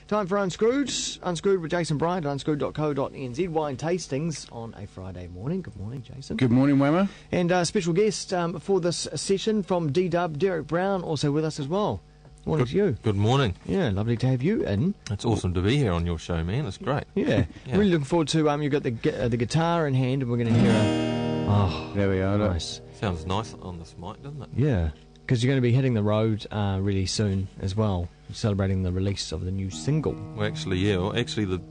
Time for Unscrewed. Unscrewed with Jason Bryant, unscrewed.co.nz. Wine tastings on a Friday morning. Good morning, Jason. Good morning, Wammo. And special guest for this session from D-Dub, Derek Brown, also with us as well. Morning to you. Good morning. Yeah, lovely to have you in. It's awesome to be here on your show, man. It's great. Yeah. Yeah. Really looking forward to, you've got the guitar in hand and we're going to hear a... There we are. Nice. Sounds nice on this mic, doesn't it? Yeah, because you're going to be hitting the road really soon as well, celebrating the release of the new single. Well, actually, in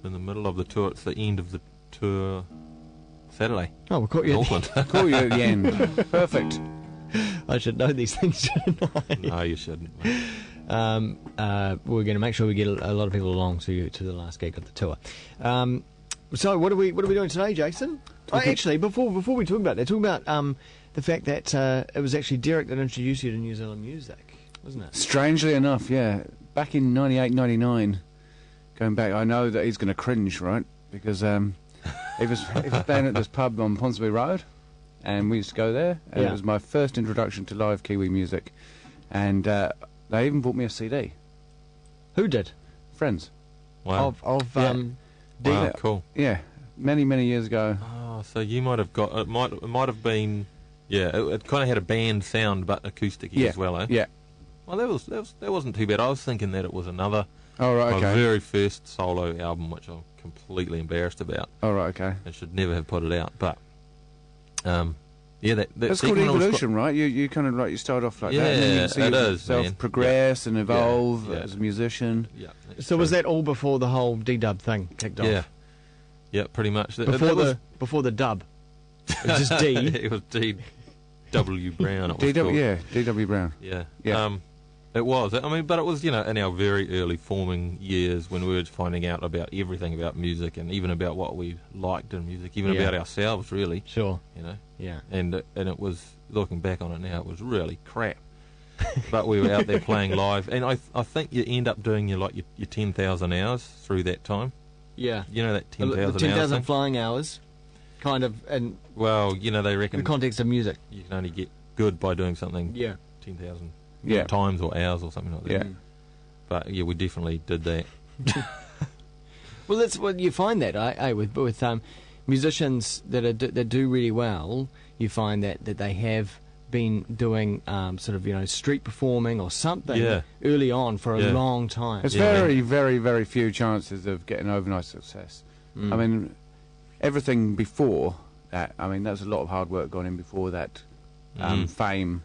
the middle of the tour, it's the end of the tour Saturday. Oh, we caught you in Auckland. Call you at the end. Perfect. I should know these things, shouldn't I? No, you shouldn't, mate. We're going to make sure we get a lot of people along to the last gig of the tour. So what are we doing today, Jason? Actually, before we talk about that, talk about the fact that it was actually Derek that introduced you to New Zealand music, wasn't it? Strangely enough, yeah. Back in 98, 99, going back, I know that he's going to cringe, right? Because he was playing at this pub on Ponsonby Road, and we used to go there, and Yeah. it was my first introduction to live Kiwi music. And they even bought me a CD. Who did? Friends. Wow. Of Yeah. Wow, cool. Yeah, many, many years ago. Oh, so you might have got... It might have been... Yeah, it kind of had a band sound, but acoustic Yeah. as well, eh? Yeah. Well, that wasn't too bad. I was thinking that it was another... Oh, right, My okay. very first solo album, which I'm completely embarrassed about. Oh, right, okay. I should never have put it out, but... yeah, that That's called second one was evolution, right? You kind of like, you start off like that, and then you Yeah, can see it is, yourself man. progress and evolve Yeah. as a musician. Yeah. So was that all before the whole D-Dub thing kicked off? Yeah. Yeah, pretty much. Before the dub. It was just D. It was D.W. Brown. It was DW, called. yeah, D.W. Brown. Yeah. Yeah. It was. I mean, but it was, in our very early forming years when we were finding out about everything about music and even about what we liked in music, even Yeah. about ourselves, really. Sure. Yeah. And it was, looking back on it now, it was really crap. But we were out there playing live, and I think you end up doing your 10,000 hours through that time. Yeah. You know that 10,000 hours 10,000 thing? flying hours, kind of, in Well, they reckon the context of music. you can only get good by doing something Yeah. 10,000 Yeah. times or hours or something like that. Yeah. But yeah, we definitely did that. Well, that's what you find that with musicians that do really well. You find that they have been doing sort of street performing or something Yeah. early on for a Yeah. long time. There's Yeah. very, very, very few chances of getting overnight success. Mm. I mean, everything before that, there's a lot of hard work gone in before that, fame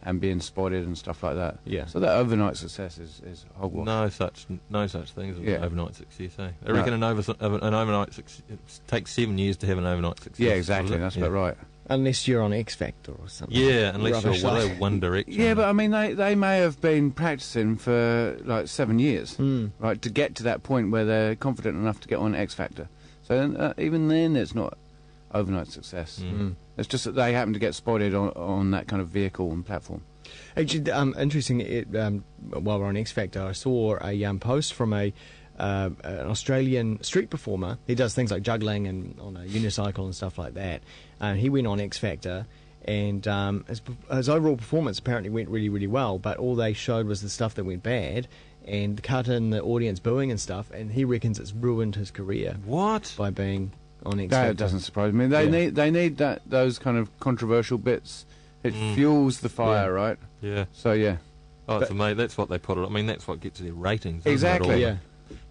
and being spotted and stuff like that. Yeah. So that overnight success is hogwash. No such thing as Yeah. overnight success. Eh? I reckon an overnight success, it takes 7 years to have an overnight success. Yeah, exactly. doesn't it? That's Yeah. about right. Unless you're on X Factor or something. Yeah, unless Rubbish you're like- One Direction. Yeah, but they may have been practicing for like 7 years, right, to get to that point where they're confident enough to get on X Factor. So even then, it's not overnight success. It's just that they happen to get spotted on that kind of vehicle and platform. Actually, interesting. While we're on X Factor, I saw a post from an Australian street performer. He does things like juggling and on a unicycle and stuff like that. He went on X Factor, and his overall performance apparently went really, really well. But all they showed was the stuff that went bad, and cut in the audience booing and stuff. And he reckons it's ruined his career What? by being on X Factor. That doesn't surprise me. They need those kind of controversial bits. It fuels the fire, right? Yeah. So yeah, Oh, it's amazing. That's what they put it. I mean, that's what gets their ratings. isn't it? Exactly. All Yeah.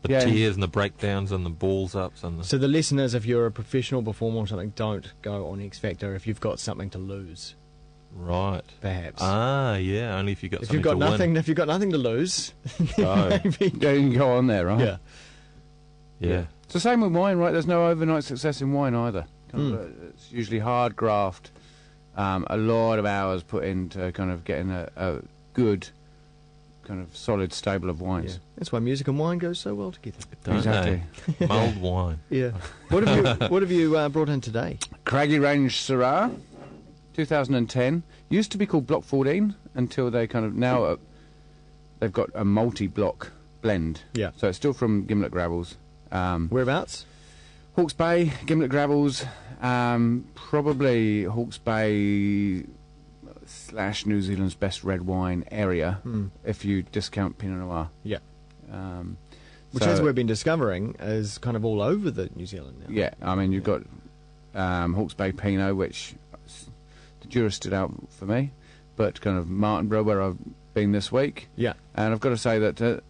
The Yeah. tears and the breakdowns and the balls ups and the... So the lesson is, if you're a professional performer or something, don't go on X Factor if you've got something to lose, Right. perhaps. Yeah. Only if you've got if something you've got to nothing, win. if you've got nothing to lose, Go. maybe. yeah, you can go on there, right? Yeah. Yeah. It's the same with wine, right? There's no overnight success in wine either. It's usually hard graft, a lot of hours put into kind of getting a good, kind of solid stable of Yeah. wines. That's why music and wine goes so well together. Don't Exactly. they? Mulled wine. Yeah. What have you brought in today? Craggy Range Syrah, 2010. Used to be called Block 14 until they kind of now they've got a multi-block blend. Yeah. So it's still from Gimlet Gravels. Whereabouts? Hawke's Bay, Gimlet Gravels, probably Hawke's Bay / New Zealand's best red wine area, if you discount Pinot Noir. Yeah. Which, as we've been discovering, is kind of all over the New Zealand now. Yeah, I mean, you've got Hawke's Bay Pinot, which the jury stood out for me, but kind of Martinborough, where I've been this week. Yeah. And I've got to say that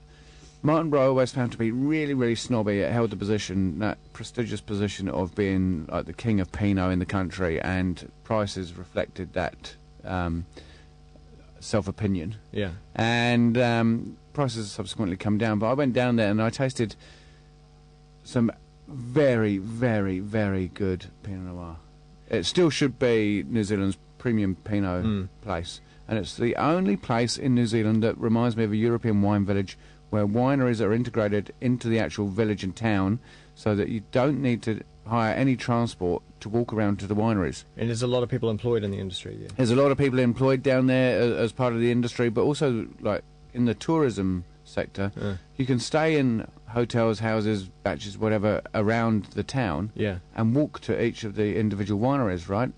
Martinborough I always found to be really, really snobby. It held the position, that prestigious position of being like the king of Pinot in the country, and prices reflected that self-opinion. Yeah. And prices have subsequently come down, but I went down there and I tasted some very, very, very good Pinot Noir. It still should be New Zealand's premium Pinot place, and it's the only place in New Zealand that reminds me of a European wine village, where wineries are integrated into the actual village and town, so that you don't need to hire any transport to walk around to the wineries. And there's a lot of people employed in the industry. Yeah. There's a lot of people employed down there as part of the industry, but also like in the tourism sector. You can stay in hotels, houses, batches, whatever, around the town, and walk to each of the individual wineries, right?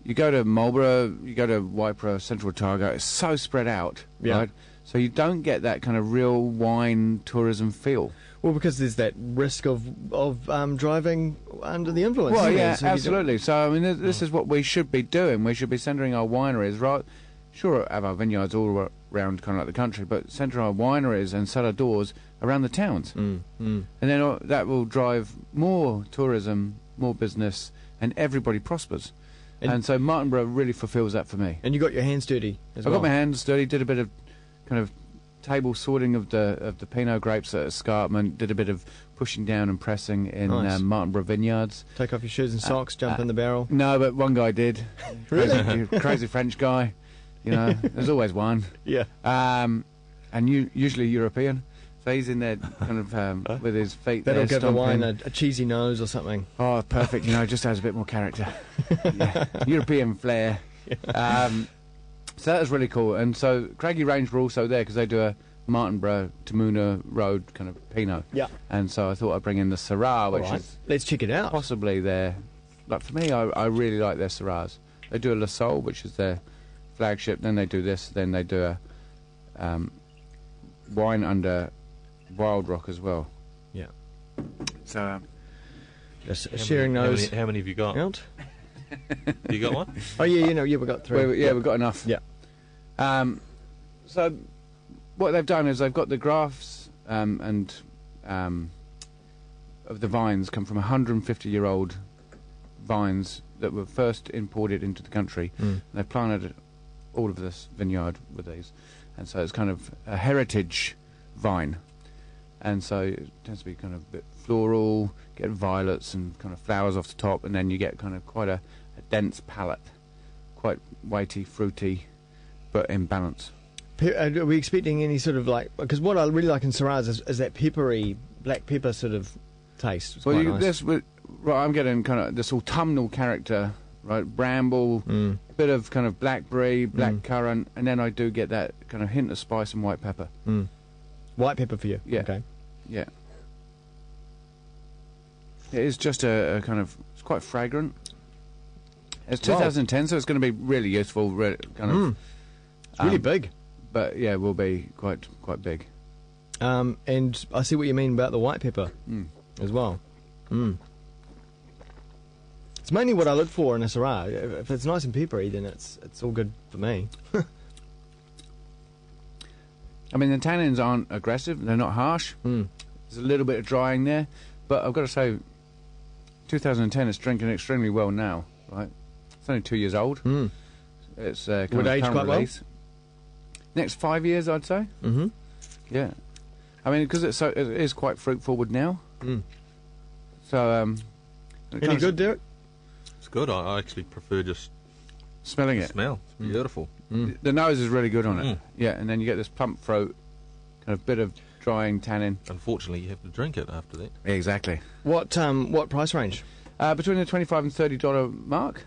You go to Marlborough, you go to Waipara, Central Otago, it's so spread out, right? So you don't get that kind of real wine tourism feel. Well, because there's that risk of driving under the influence. Well, yeah, so absolutely. So, I mean, this is what we should be doing. We should be centering our wineries, right? Sure, have our vineyards all around kind of like the country, but centre our wineries and cellar doors around the towns. And then that will drive more tourism, more business, and everybody prospers. And so Martinborough really fulfills that for me. And you got your hands dirty as well. I got my hands dirty, did a bit of kind of table sorting of the Pinot grapes at Escarpment, did a bit of pushing down and pressing in Martinborough vineyards. Take off your shoes and socks, jump in the barrel. No, but one guy did. Really? Crazy French guy. You know, there's always one. Yeah. And usually European. So he's in there kind of with his feet That'll there give the stomping. wine a cheesy nose or something. Oh, perfect. You know, just has a bit more character. European flair. So that was really cool. And so Craggy Range were also there because they do a Martinborough, Tamuna Road kind of Pinot. Yeah. And so I thought I'd bring in the Syrah, which is let's check it out. possibly their... Like, for me, I really like their Syrahs. They do a La Sol, which is their flagship. Then they do this. Then they do a wine under Wild Rock as well. Yeah. So... just sharing those. How many have you got? Out. You got one? Oh, yeah, we've got three. we've got enough. Yeah. So what they've done is they've got the grafts of the vines come from 150-year-old vines that were first imported into the country. And they've planted all of this vineyard with these. And so it's kind of a heritage vine. And so it tends to be kind of a bit floral, get violets and kind of flowers off the top, and then you get kind of quite a dense palate, quite weighty, fruity, but in balance. Are we expecting any sort of like... Because what I really like in Syrahs is that peppery, black pepper sort of taste. It's quite nice. I'm getting kind of this autumnal character, right? Bramble, bit of kind of blackberry, black currant, and then I do get that kind of hint of spice and white pepper. White pepper for you? Yeah. Okay. Yeah. It is just a kind of... It's quite fragrant. It's 2010, so it's going to be really useful, It's really big. But, yeah, will be quite big. And I see what you mean about the white pepper as well. It's mainly what I look for in a Syrah. If it's nice and peppery, then it's all good for me. I mean, the tannins aren't aggressive. They're not harsh. There's a little bit of drying there. But I've got to say, 2010 is drinking extremely well now, right? It's only 2 years old. It's kind Would of age current quite well? release. Next 5 years, I'd say. Yeah. I mean, because it is quite fruit forward now. So, any good, Derek? It's good. I actually prefer just smelling the it. smell. It's beautiful. The nose is really good on it. Yeah, and then you get this plump throat, kind of bit of drying tannin. Unfortunately, you have to drink it after that. Yeah, exactly. What price range? Between the $25 and $30 mark.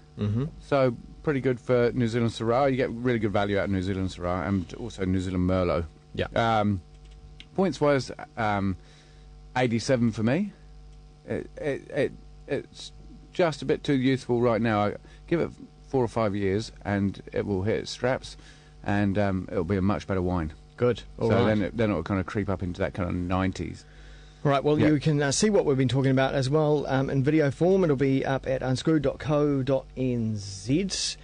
So pretty good for New Zealand Syrah. You get really good value out of New Zealand Syrah and also New Zealand Merlot. Yeah. Points wise, 87 for me. It's just a bit too youthful right now. I give it 4 or 5 years and it will hit its straps, and it'll be a much better wine. Good. All so right. then it'll kind of creep up into that kind of 90s. All right, well, Yeah. you can see what we've been talking about as well in video form. It'll be up at unscrewed.co.nz.